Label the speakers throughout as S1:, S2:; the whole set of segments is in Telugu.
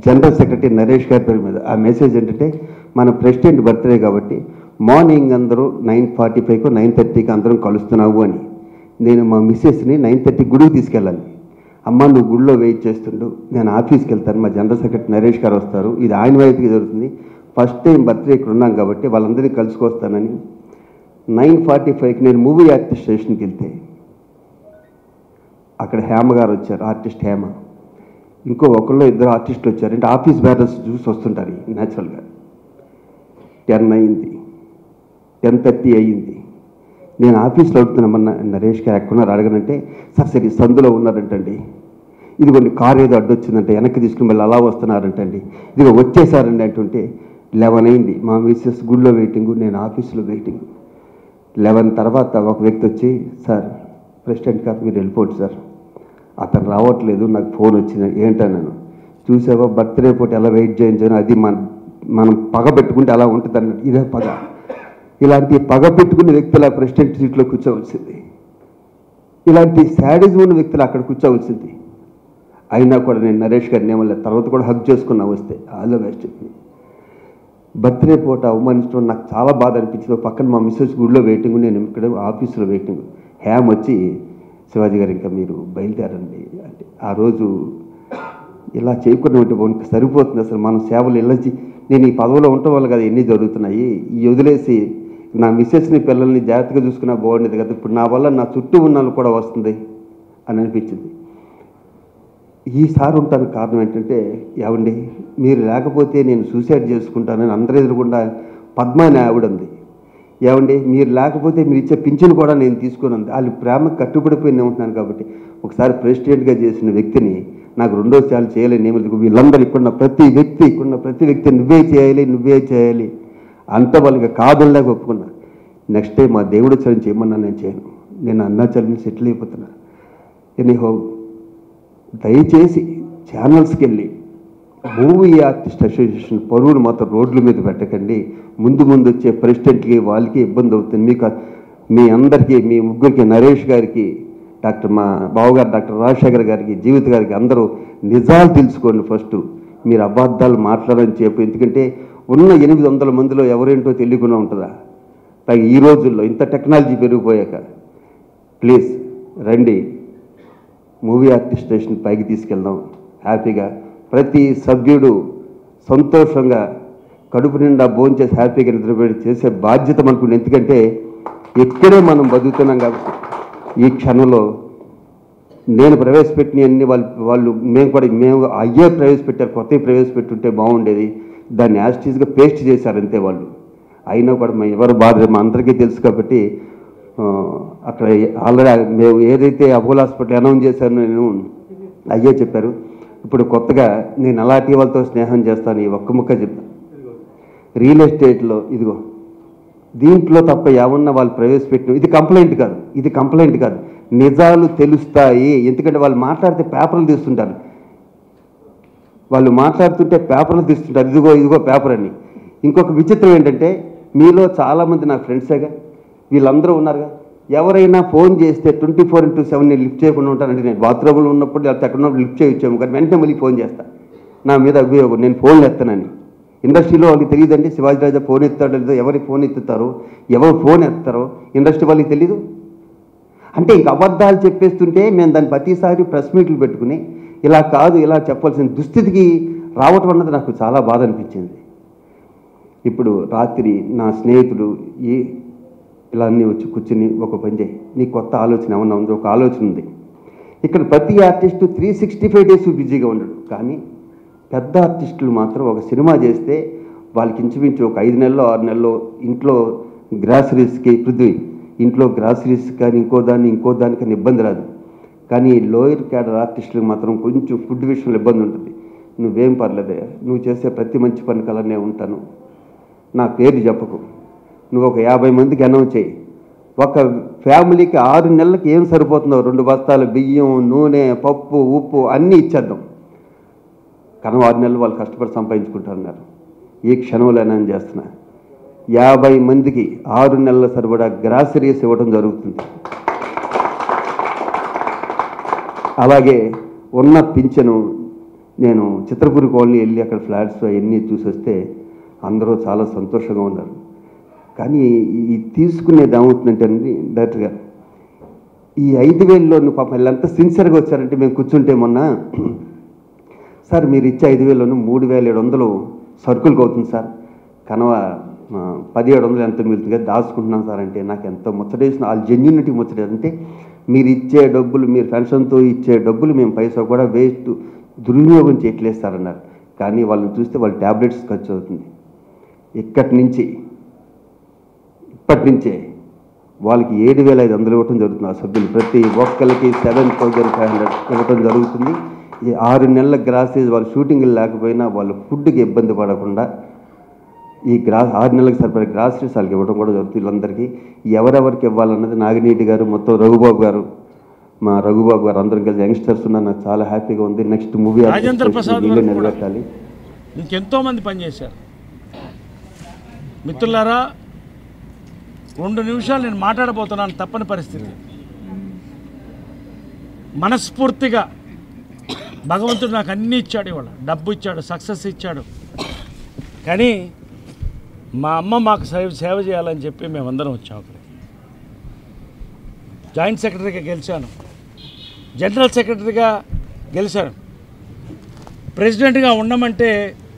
S1: జనరల్ సెక్రటరీ నరేష్ గారి పేరు మీద. ఆ మెసేజ్ ఏంటంటే, మన ప్రెసిడెంట్ బర్త్డే కాబట్టి మార్నింగ్ అందరూ 9:45కో 9:30కి అందరం కలుస్తున్నావు అని. నేను మా మిస్సెస్ని 9:30 గుడికి తీసుకెళ్ళాలి. అమ్మ నువ్వు గుడిలో వెయిట్ చేస్తుండు, నేను ఆఫీస్కి వెళ్తాను, మా జనరల్ సెక్రటరీ నరేష్ గారు వస్తారు, ఇది ఆయన వైపుకి జరుగుతుంది, ఫస్ట్ టైం బర్త్డే ఇక్కడ ఉన్నాం కాబట్టి వాళ్ళందరినీ కలుసుకొస్తానని 9:45కి నేను మూవీ ఆర్టిస్ట్ స్టేషన్కి వెళ్తే అక్కడ హేమ గారు వచ్చారు, ఆర్టిస్ట్ హేమ, ఇంకో ఒకళ్ళు ఇద్దరు ఆర్టిస్టులు వచ్చారు. అంటే ఆఫీస్ బ్యారర్స్ చూసి వస్తుంటారు న్యాచురల్గా. 10 అయింది, 10:30 అయ్యింది. నేను ఆఫీస్లో అడుగుతున్నామన్న నరేష్ గారు ఎక్కడున్నారు అడగనంటే, సార్ సరే సందులో ఉన్నారంటండి, ఇదిగోండి కారు ఏదో అడ్డొచ్చిందంటే వెనక్కి తీసుకుని వెళ్ళి అలా వస్తున్నారంటండి, ఇదిగో వచ్చేసారండి అంటుంటే 11 అయింది. మా మిస్సెస్ గుడిలో వెయిటింగు, నేను ఆఫీస్లో వెయిటింగ్. 11 తర్వాత ఒక వ్యక్తి వచ్చి, సార్ ప్రెసిడెంట్ గారు మీరు వెళ్ళిపోండి సార్, అతను రావట్లేదు, నాకు ఫోన్ వచ్చింది. ఏంటన్నాను, చూసావా బర్త్డే పూట ఎలా వెయిట్ చేయించాను, అది మనం పగ పెట్టుకుంటే అలా ఉంటుంది అన్నట్టు. ఇదే పగ. ఇలాంటి పగ పెట్టుకునే వ్యక్తులు ఆ ప్రెసిడెంట్ సీట్లో కూర్చోవలసింది, ఇలాంటి శాడిజం ఉన్న వ్యక్తులు అక్కడ కూర్చోవలసింది. అయినా కూడా నేను నరేష్ గారిని ఏమలేదు, తర్వాత కూడా హగ్ చేసుకున్నా వస్తే ఆల్ ద బెస్ట్. బర్త్డే పూట అవమానించడం నాకు చాలా బాధ అనిపించింది. పక్కన మా మిస్సెస్ గుడిలో వెయిటింగ్, నేను ఇక్కడ ఆఫీసులో వెయిటింగ్. హ్యామ్ వచ్చి, శివాజీ గారు ఇంకా మీరు బయలుదేరండి అంటే, ఆ రోజు ఇలా చేయకుండా ఉంటే ఇంకా సరిపోతుంది. అసలు మనం సేవలు ఇలా నేను ఈ పదవిలో ఉండటం వల్ల కదా ఎన్ని జరుగుతున్నాయి, ఈ వదిలేసి నా మిస్సెస్ని పిల్లల్ని జాగ్రత్తగా చూసుకున్నా బాగుండేది కదా, ఇప్పుడు నా వల్ల నా చుట్టూ ఉన్న వాళ్ళు కూడా వస్తుంది అని అనిపించింది. ఈసారి ఉంటానికి కారణం ఏంటంటే, ఏమండి మీరు లేకపోతే నేను సూసైడ్ చేసుకుంటానని అందరి ఎదురుకుండా పద్మ అనే ఆవిడ ఉంది. ఏమండి మీరు లేకపోతే మీరు ఇచ్చే పింఛను కూడా నేను తీసుకొని ఉంది. వాళ్ళు ప్రేమకు కట్టుబడిపోయి ఉంటున్నాను కాబట్టి, ఒకసారి ప్రెసిడెంట్గా చేసిన వ్యక్తిని నాకు రెండోసార్లు చేయలేని ఏమి, వీళ్ళందరూ ఇక్కడున్న ప్రతి వ్యక్తి నువ్వే చేయాలి అంత వాళ్ళకి కాదుల్లాగా ఒప్పుకున్నా. నెక్స్ట్ టైం మా దేవుడు చలం చేయమన్నా నేను చేయను, నేను అరుణాచలం సెటిల్ అయిపోతున్నా. ఎనీహో దయచేసి ఛానల్స్కి వెళ్ళి మూవీ ఆర్టిస్ట్ అసోసియేషన్ పరువును మాత్రం రోడ్ల మీద పెట్టకండి. ముందు వచ్చే ప్రెసిడెంట్కి వాళ్ళకి ఇబ్బంది అవుతుంది. మీకు మీ అందరికీ, మీ ముగ్గురికి, నరేష్ గారికి, మా బావగారు డాక్టర్ రాజశేఖర్ గారికి, జీవిత గారికి అందరూ నిజాలు తెలుసుకోండి. ఫస్ట్ మీరు అబద్ధాలు మాట్లాడని చెప్పు. ఎందుకంటే ఉన్న 800 మందిలో ఎవరేంటో తెలియకుండా ఉంటుందా? పైగా ఈ రోజుల్లో ఇంత టెక్నాలజీ పెరిగిపోయాక ప్లీజ్ రండి, మూవీ ఆర్టిస్ట్ స్టేషన్ పైకి తీసుకెళ్దాం. హ్యాపీగా ప్రతి సభ్యుడు సంతోషంగా కడుపు నిండా భోంచేసి హ్యాపీగా నిద్రపోయి చేసే బాధ్యత మనకు. ఎందుకంటే ఇక్కడే మనం బతుకుతున్నాం కాబట్టి. ఈ క్షణంలో నేను ప్రవేశపెట్టినవన్నీ వాళ్ళు మేము అయ్యే ప్రవేశపెట్టారు, కొత్తవి ప్రవేశపెట్టుంటే బాగుండేది. దాన్ని యాస్టీస్గా పేస్ట్ చేశారంతే వాళ్ళు. అయినా కూడా మేము ఎవరు బాధ మా అందరికీ తెలుసు కాబట్టి అక్కడ ఆల్రెడీ మేము ఏదైతే అపోలో హాస్పిటల్ అనౌన్స్ చేశానో నేను అయ్యే చెప్పారు. ఇప్పుడు కొత్తగా నేను అలాంటి వాళ్ళతో స్నేహం చేస్తాను, ఈ ఒక్క ముక్క చెప్తాను. రియల్ ఎస్టేట్లో ఇదిగో దీంట్లో తప్ప ఏమన్నా వాళ్ళు ప్రవేశపెట్టిన ఇది కంప్లైంట్ కాదు, నిజాలు తెలుస్తాయి. ఎందుకంటే వాళ్ళు మాట్లాడితే పేపర్లు తీస్తుంటారు, ఇదిగో పేపర్ అని. ఇంకొక విచిత్రం ఏంటంటే, మీలో చాలామంది నా ఫ్రెండ్సేగా, వీళ్ళందరూ ఉన్నారుగా, ఎవరైనా ఫోన్ చేస్తే 24/7 నేను లిఫ్ట్ చేయకుండా ఉంటానంటే, నేను బాత్రూంలో ఉన్నప్పుడు లేకపోతే ఎక్కడ ఉన్నప్పుడు లిఫ్ట్ చేయొచ్చాము కానీ వెంటనే మళ్ళీ ఫోన్ చేస్తాను. నా మీద అభియోగం నేను ఫోన్లు ఎత్తానని. ఇండస్ట్రీలో వాళ్ళకి తెలియదండి, శివాజీ రాజా ఫోన్ ఎత్తాడో, ఎవరి ఫోన్ ఎత్తుతారో, ఎవరు ఫోన్ ఎత్తారో ఇండస్ట్రీ వాళ్ళకి తెలీదు. అంటే ఇంక అబద్ధాలు చెప్పేస్తుంటే మేము దాన్ని ప్రతిసారి ప్రెస్ మీట్లు పెట్టుకుని ఇలా కాదు ఇలా చెప్పాల్సిన దుస్థితికి రావటం అన్నది నాకు చాలా బాధ అనిపించింది. ఇప్పుడు రాత్రి నా స్నేహితుడు ఇలా అన్నీ వచ్చి కూర్చుని ఒక పని చేయి, నీ కొత్త ఆలోచన ఏమన్నా ఉంది, ఒక ఆలోచన ఉంది. ఇక్కడ ప్రతి ఆర్టిస్టు 365 డేస్ బిజీగా ఉండడు, కానీ పెద్ద ఆర్టిస్టులు మాత్రం ఒక సినిమా చేస్తే వాళ్ళకి ఇంచుమించు ఒక 5 నెలలో 6 నెలలో ఇంట్లో గ్రాసరీస్కి ఇంట్లో గ్రాసరీస్ కానీ ఇంకో దానికని ఇబ్బంది రాదు. కానీ లోయర్ క్యాడర్ ఆర్టిస్టులకు మాత్రం కొంచెం ఫుడ్ విషయంలో ఇబ్బంది ఉంటుంది. నువ్వేం పర్లేదే, నువ్వు చేసే ప్రతి మంచి పని కలనే ఉంటాను, నా పేరు చెప్పకు, నువ్వు ఒక 50 మందికి అనౌన్స్ చేయి. ఒక ఫ్యామిలీకి 6 నెలలకు ఏం సరిపోతుందో 2 బస్తాలు బియ్యం, నూనె, పప్పు, ఉప్పు అన్నీ ఇచ్చేద్దాం. కానీ 6 నెలలు వాళ్ళు కష్టపడి సంపాదించుకుంటారన్నారు. ఈ క్షణంలో నేను చేస్తున్నా, 50 మందికి 6 నెలల సరిపడా గ్రాసరీస్ ఇవ్వడం జరుగుతుంది. అలాగే ఉన్న పింఛను నేను చిత్రపూరి కాలనీ వెళ్ళి అక్కడ ఫ్లాట్స్ అవన్నీ చూసి వస్తే అందరూ చాలా సంతోషంగా ఉన్నారు. కానీ ఈ తీసుకునేది ఏమవుతుందంటే అండి డైరెక్టర్ గారు, ఈ 5,000లో పాపం వీళ్ళంతా సిన్సియర్గా వచ్చారంటే మేము కూర్చుంటే మొన్న, సార్ మీరు ఇచ్చే 5,000లోనూ 3,700 సరుకులకు అవుతుంది సార్, కనవ 1,700 ఎంత మిగులుతుంది దాచుకుంటున్నాం సార్ అంటే నాకు ఎంతో ముచ్చటేసిన వాళ్ళ జెన్యూనిటీ ముచ్చటేది. అంటే మీరు ఇచ్చే డబ్బులు, మీరు పెన్షన్తో ఇచ్చే డబ్బులు మేము పైసా కూడా వేస్ట్ దుర్వినియోగం చేయట్లేదు సార్ అన్నారు. కానీ వాళ్ళని చూస్తే వాళ్ళ ట్యాబ్లెట్స్ ఖర్చు అవుతుంది. ఇప్పటి నుంచే వాళ్ళకి 7,500 ఇవ్వటం జరుగుతుంది. ఆ సభ్యులు ప్రతి ఒక్కరికి 7,500 ఇవ్వటం జరుగుతుంది. ఈ 6 నెలల గ్రాసేజ్ వాళ్ళు షూటింగ్లు లేకపోయినా వాళ్ళు ఫుడ్కి ఇబ్బంది పడకుండా ఈ 6 నెలలకు సరిపడే గ్రాసరీస్ వాళ్ళకి ఇవ్వడం కూడా జరుగుతుంది. వీళ్ళందరికీ ఎవరెవరికి ఇవ్వాలన్నది నాగినీటి గారు, మొత్తం రఘుబాబు గారు, మా రఘుబాబు గారు అందరం కలిసి యంగ్స్టర్స్ ఉన్నారు. నాకు చాలా హ్యాపీగా ఉంది. నెక్స్ట్ మూవీ
S2: రాజేంద్ర ప్రసాద్
S1: నిలబెట్టాలి.
S2: ఇంకెంతోమంది పనిచేశారు. మిత్రులారా, 2 నిమిషాలు నేను మాట్లాడబోతున్నాను, తప్పని పరిస్థితి. మనస్ఫూర్తిగా భగవంతుడు నాకు అన్నీ ఇచ్చాడు. ఇవాళ డబ్బు ఇచ్చాడు, సక్సెస్ ఇచ్చాడు. కానీ మా అమ్మ మాకు సేవ చేయాలని చెప్పి మేమందరం వచ్చాం. అక్కడ జాయింట్ సెక్రటరీగా గెలిచాను, జనరల్ సెక్రటరీగా గెలిచాను. ప్రెసిడెంట్గా ఉండమంటే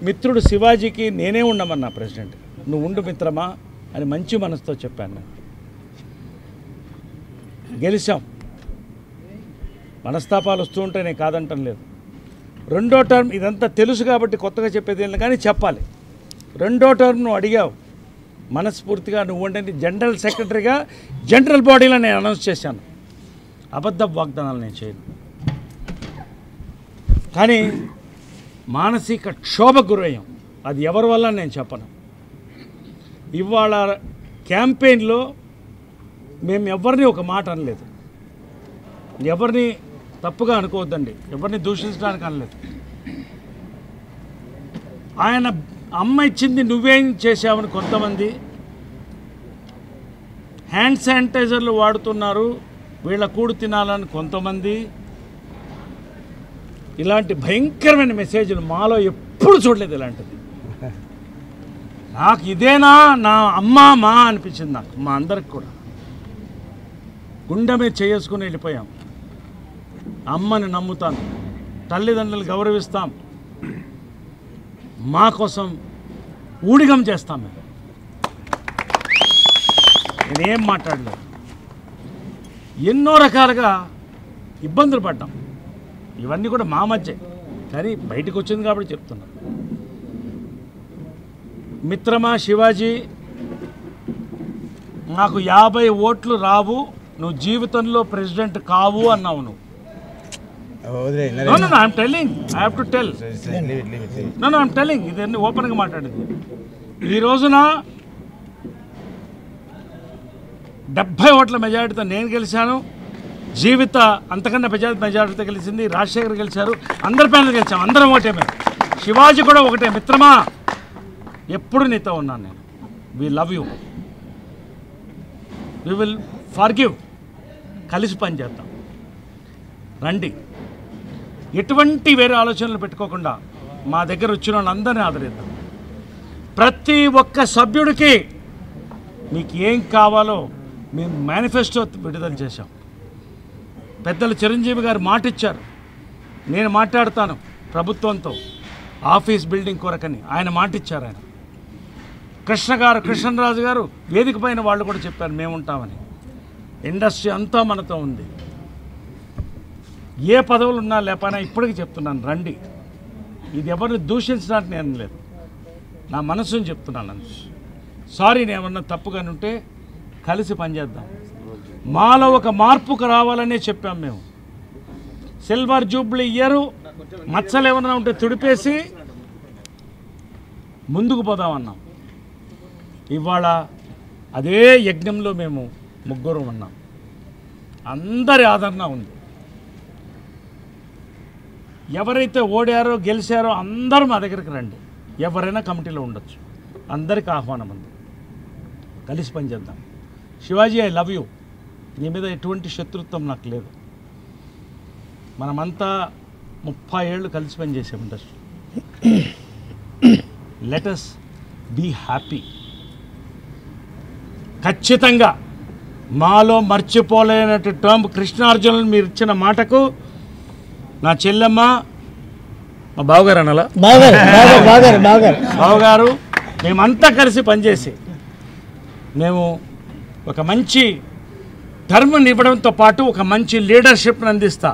S2: మిత్రుడు శివాజీకి నేనే ఉండమన్నా. ప్రెసిడెంట్ నువ్వు ఉండు మిత్రమా అని మంచి మనసుతో చెప్పాను. నేను గెలిచాం. మనస్తాపాలు వస్తూ ఉంటే నేను కాదంటం లేదు. 2వ టర్మ్ ఇదంతా తెలుసు కాబట్టి కొత్తగా చెప్పేది ఏం లేదు, కానీ చెప్పాలి. 2వ టర్మ్ నువ్వు అడిగావు, మనస్ఫూర్తిగా నువ్వు ఉండండి జనరల్ సెక్రటరీగా జనరల్ బాడీలో నేను అనౌన్స్ చేశాను. అబద్ధ వాగ్దానాలు నేను చేయను. కానీ మానసిక క్షోభకు గురయ్యాం. అది ఎవరి వల్ల నేను చెప్పను. ఇవాళ క్యాంపెయిన్లో మేము ఎవరిని ఒక మాట అనలేదు. ఎవరిని తప్పుగా అనుకోవద్దండి, ఎవరిని దూషించడానికి అనలేదు. ఆయన అమ్మ ఇచ్చింది నువ్వేం చేశావని కొంతమంది, హ్యాండ్ శానిటైజర్లు వాడుతున్నారు వీళ్ళ కూడు తినాలని కొంతమంది, ఇలాంటి భయంకరమైన మెసేజ్లు మాలో ఎప్పుడు చూడలేదు. ఇలాంటిది నాకు ఇదేనా నా అమ్మ మా అనిపించింది. నాకు మా అందరికి కూడా గుండె మీద చేసుకుని వెళ్ళిపోయాం. అమ్మని నమ్ముతాను, తల్లిదండ్రులు గౌరవిస్తాం, మా కోసం ఊడిగం చేస్తాం. నేనేం మాట్లాడలేదు. ఎన్నో రకాలుగా ఇబ్బందులు పడ్డాం. ఇవన్నీ కూడా మా మధ్య, కానీ బయటకు వచ్చింది కాబట్టి చెప్తున్నా. మిత్రమా శివాజీ, నాకు 50 ఓట్లు రావు, నువ్వు జీవితంలో ప్రెసిడెంట్ కావు అన్నావు. నువ్వు I'm telling, I have to tell. I'm telling, ఇదన్నీ ఓపెన్గా మాట్లాడింది. ఈ రోజున 70 ఓట్ల మెజారిటీతో నేను గెలిచాను. జీవిత అంతకన్నా మెజారిటీతో గెలిచింది. రాజశేఖర్ గెలిచారు. అందరి పైన గెలిచాం. అందరం ఒకటే. మేము శివాజీ కూడా ఒకటే. మిత్రమా, ఎప్పుడు నీతో ఉన్నాను నేను. We love you, we will forgive. కలిసి పని చేద్దాం, రండి. ఎటువంటి వేరే ఆలోచనలు పెట్టుకోకుండా మా దగ్గర వచ్చిన వాళ్ళందరినీ ఆదరిద్దాం. ప్రతి ఒక్క సభ్యుడికి మీకు ఏం కావాలో మేము మేనిఫెస్టో విడుదల చేశాం. పెద్దలు చిరంజీవి గారు మాట ఇచ్చారు, నేను మాట్లాడతాను ప్రభుత్వంతో ఆఫీస్ బిల్డింగ్ కొరకని ఆయన మాట ఇచ్చారు. ఆయన కృష్ణరాజు గారు వేదిక పైన వాళ్ళు కూడా చెప్పారు మేము ఉంటామని. ఇండస్ట్రీ అంతా మనతో ఉంది. ఏ పదవులు ఉన్నా లేకపోయినా ఇప్పటికీ చెప్తున్నాను, రండి. ఇది ఎవరిని దూషించడానికి నేను లేదు, నా మనసుని చెప్తున్నాను అంతే. సారీ నేను ఏమన్నా తప్పుగాని ఉంటే కలిసి పనిచేద్దాం. మాలో ఒక మార్పుకు రావాలనే చెప్పాం మేము. సిల్వర్ జూబ్లీ ఇయర్ మచ్చలు ఏమన్నా ఉంటే తుడిపేసి ముందుకు పోదామన్నాం. ఇవాళ అదే యజ్ఞంలో మేము ముగ్గురు ఉన్నాం. అందరి ఆదరణ ఉంది. ఎవరైతే ఓడారో గెలిచారో అందరూ మా దగ్గరికి రండి. ఎవరైనా కమిటీలో ఉండొచ్చు. అందరికీ ఆహ్వానం ఉంది. కలిసి పనిచేద్దాం. Shivaji, I love you. నీ మీద ఎటువంటి శత్రుత్వం నాకు లేదు. మనమంతా 30 ఏళ్ళు కలిసి పనిచేసాం industry. Let us be happy. ఖచ్చితంగా మాలో మర్చిపోలేనట్టు టర్మ్ కృష్ణార్జునులు మీరు ఇచ్చిన మాటకు నా చెల్లెమ్మ, మా బావగారు అనాలా, బావగారు మేమంతా కలిసి పనిచేసి మేము ఒక మంచి టర్మ్ని ఇవ్వడంతో పాటు ఒక మంచి లీడర్షిప్ని అందిస్తా.